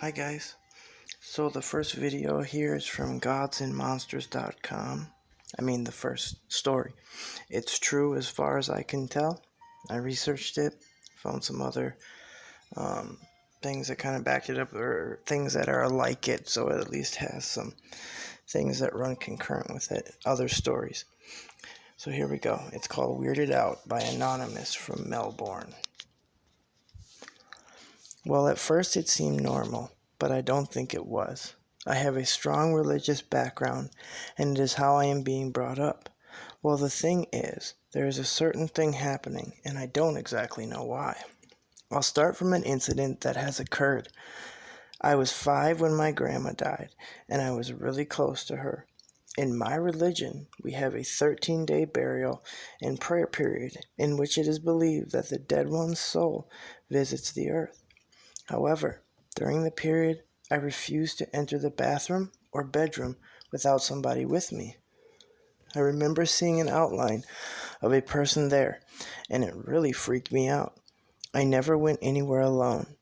Hi guys. So the first video here is from godsandmonsters.com. The first story. It's true as far as I can tell. I researched it, found some other um, things that kind of backed it up, or things that are like it, so it at least has some things that run concurrent with it, other stories. So here we go. It's called Weirded Out by Anonymous from Melbourne. Well, at first it seemed normal, but I don't think it was. I have a strong religious background, and it is how I am being brought up. Well, the thing is, there is a certain thing happening, and I don't exactly know why. I'll start from an incident that has occurred. I was 5 when my grandma died, and I was really close to her. In my religion, we have a 13-day burial and prayer period in which it is believed that the dead one's soul visits the earth. However, during the period, I refused to enter the bathroom or bedroom without somebody with me. I remember seeing an outline of a person there, and it really freaked me out. I never went anywhere alone.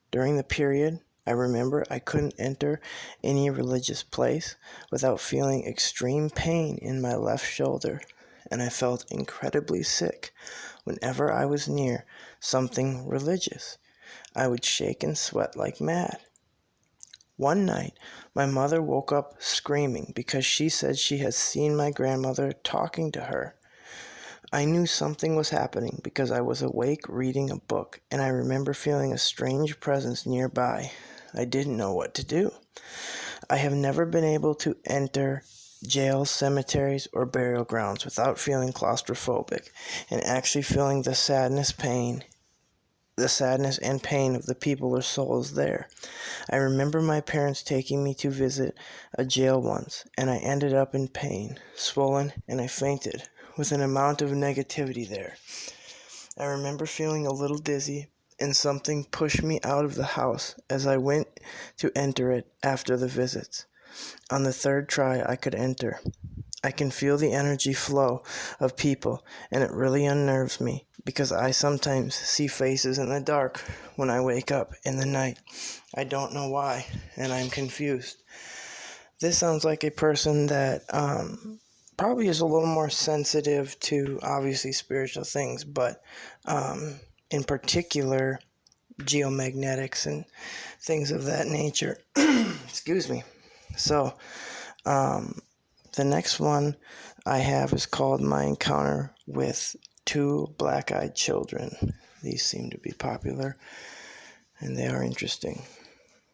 During the period, I remember I couldn't enter any religious place without feeling extreme pain in my left shoulder, and I felt incredibly sick whenever I was near something religious. I would shake and sweat like mad. One night, my mother woke up screaming because she said she had seen my grandmother talking to her. I knew something was happening because I was awake reading a book, and I remember feeling a strange presence nearby. I didn't know what to do. I have never been able to enter jails, cemeteries, or burial grounds without feeling claustrophobic and actually feeling the sadness and pain of the people or souls there. I remember my parents taking me to visit a jail once, and I ended up in pain, swollen, and I fainted, with an amount of negativity there. I remember feeling a little dizzy, and something pushed me out of the house as I went to enter it after the visits. On the third try, I could enter. I can feel the energy flow of people, and it really unnerves me because I sometimes see faces in the dark when I wake up in the night. I don't know why, and I'm confused. This sounds like a person that probably is a little more sensitive to obviously spiritual things, but in particular geomagnetics and things of that nature. Excuse me. So, the next one I have is called My Encounter with Two Black-Eyed Children. These seem to be popular, and they are interesting.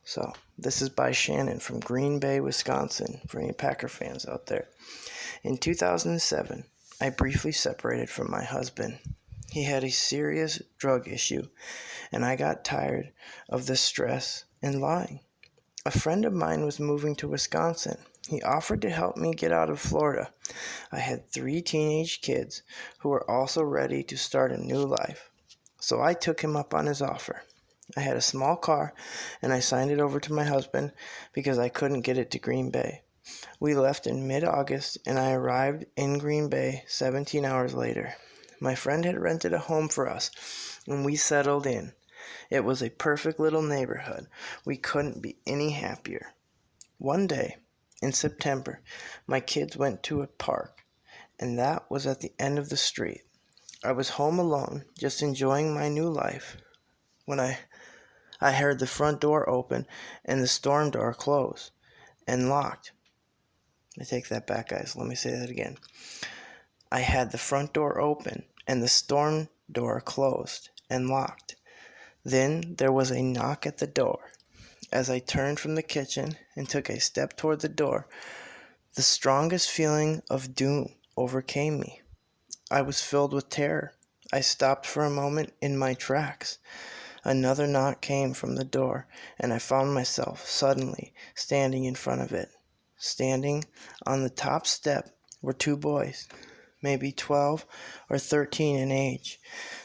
So, this is by Shannon from Green Bay, Wisconsin, for any Packer fans out there. In 2007, I briefly separated from my husband. He had a serious drug issue, and I got tired of the stress and lying. A friend of mine was moving to Wisconsin. He offered to help me get out of Florida. I had 3 teenage kids who were also ready to start a new life. So I took him up on his offer. I had a small car, and I signed it over to my husband because I couldn't get it to Green Bay. We left in mid-August, and I arrived in Green Bay 17 hours later. My friend had rented a home for us, and we settled in. It was a perfect little neighborhood. We couldn't be any happier. One day, in September, my kids went to a park, and that was at the end of the street. I was home alone, just enjoying my new life, when I heard the front door open and the storm door close and locked. I take that back, guys. Let me say that again. I had the front door open and the storm door closed and locked. Then there was a knock at the door. As I turned from the kitchen and took a step toward the door, the strongest feeling of doom overcame me. I was filled with terror. I stopped for a moment in my tracks. Another knock came from the door, and I found myself suddenly standing in front of it. Standing on the top step were 2 boys, maybe 12 or 13 in age.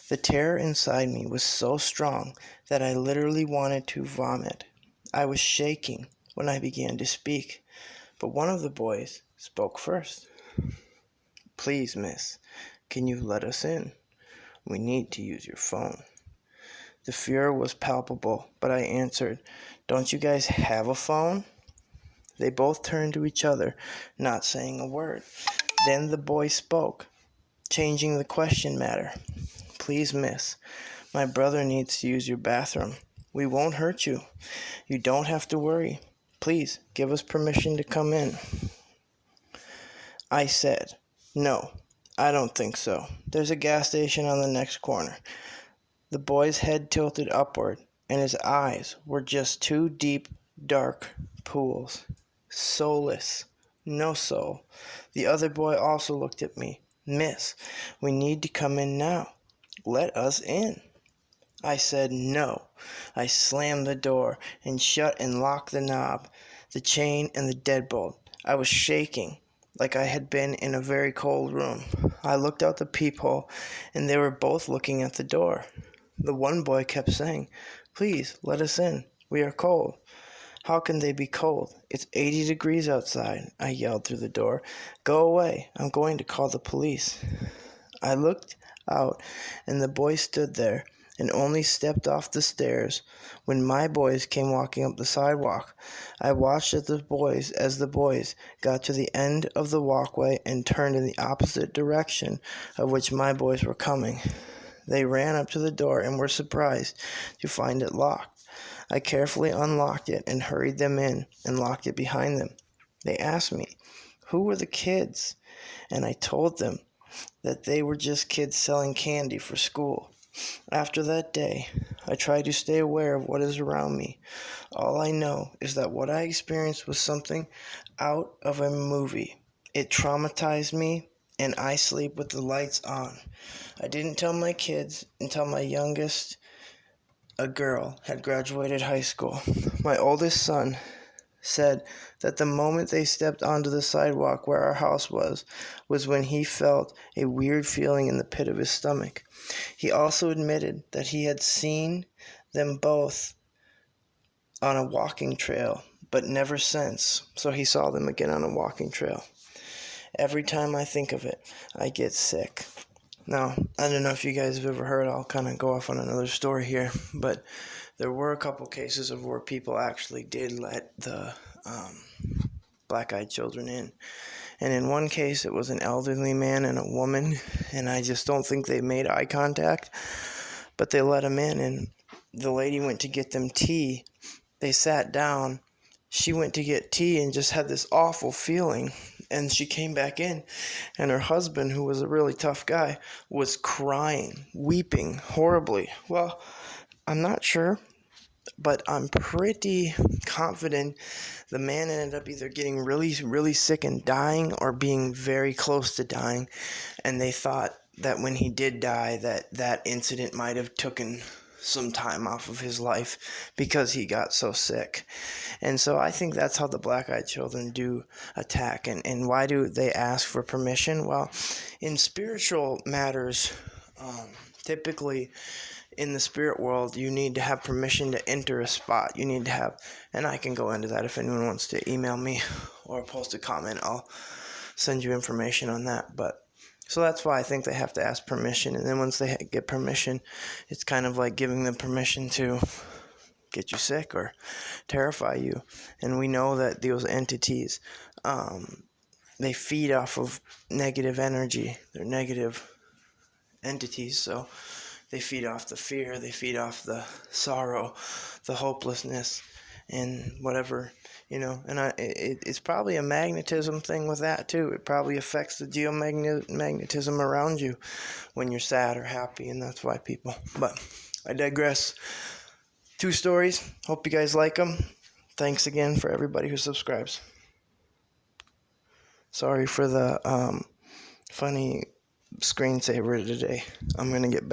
The terror inside me was so strong that I literally wanted to vomit. I was shaking when I began to speak, but one of the boys spoke first. "Please, miss, can you let us in? We need to use your phone." The fear was palpable, but I answered, "Don't you guys have a phone?" They both turned to each other, not saying a word. Then the boy spoke, changing the question matter. "Please, miss, my brother needs to use your bathroom. We won't hurt you. You don't have to worry. Please, give us permission to come in." I said, "No, I don't think so. There's a gas station on the next corner." The boy's head tilted upward, and his eyes were just two deep, dark pools. Soulless. No soul. The other boy also looked at me. "Miss, we need to come in now. Let us in." I said no. I slammed the door and shut and locked the knob, the chain, and the deadbolt. I was shaking, like I had been in a very cold room. I looked out the peephole, and they were both looking at the door. The one boy kept saying, "Please, let us in. We are cold." "How can they be cold? It's 80 degrees outside," I yelled through the door. "Go away. I'm going to call the police." I looked out, and the boy stood there and only stepped off the stairs when my boys came walking up the sidewalk. I watched as the boys got to the end of the walkway and turned in the opposite direction of which my boys were coming. They ran up to the door and were surprised to find it locked. I carefully unlocked it and hurried them in and locked it behind them. They asked me, who were the kids? And I told them that they were just kids selling candy for school. After that day, I tried to stay aware of what is around me. All I know is that what I experienced was something out of a movie. It traumatized me, and I sleep with the lights on. I didn't tell my kids until my youngest, a girl, had graduated high school. My oldest son said that the moment they stepped onto the sidewalk where our house was when he felt a weird feeling in the pit of his stomach. He also admitted that he had seen them both on a walking trail, but never since, so he saw them again on a walking trail. Every time I think of it, I get sick. Now, I don't know if you guys have ever heard, I'll kind of go off on another story here, but there were a couple cases of where people actually did let the black-eyed children in. And in one case, it was an elderly man and a woman, and I just don't think they made eye contact, but they let them in, and the lady went to get them tea. They sat down. She went to get tea and just had this awful feeling. And she came back in, and her husband, who was a really tough guy, was crying, weeping horribly. Well, I'm not sure, but I'm pretty confident the man ended up either getting really, really sick and dying or being very close to dying. And they thought that when he did die, that incident might have taken some time off of his life because he got so sick. And so I think that's how the black-eyed children do attack. And why do they ask for permission? Well, in spiritual matters, typically in the spirit world, you need to have permission to enter a spot. You need to have, and I can go into that if anyone wants to email me or post a comment. I'll send you information on that. But so that's why I think they have to ask permission. And then once they get permission, it's kind of like giving them permission to get you sick or terrify you. And we know that those entities, they feed off of negative energy. They're negative entities, so they feed off the fear, they feed off the sorrow, the hopelessness, and whatever, and it's probably a magnetism thing with that too. It probably affects the geomagnetism around you when you're sad or happy, and that's why people, but I digress. 2 stories. Hope you guys like them. Thanks again for everybody who subscribes. Sorry for the funny screensaver today. I'm going to get better.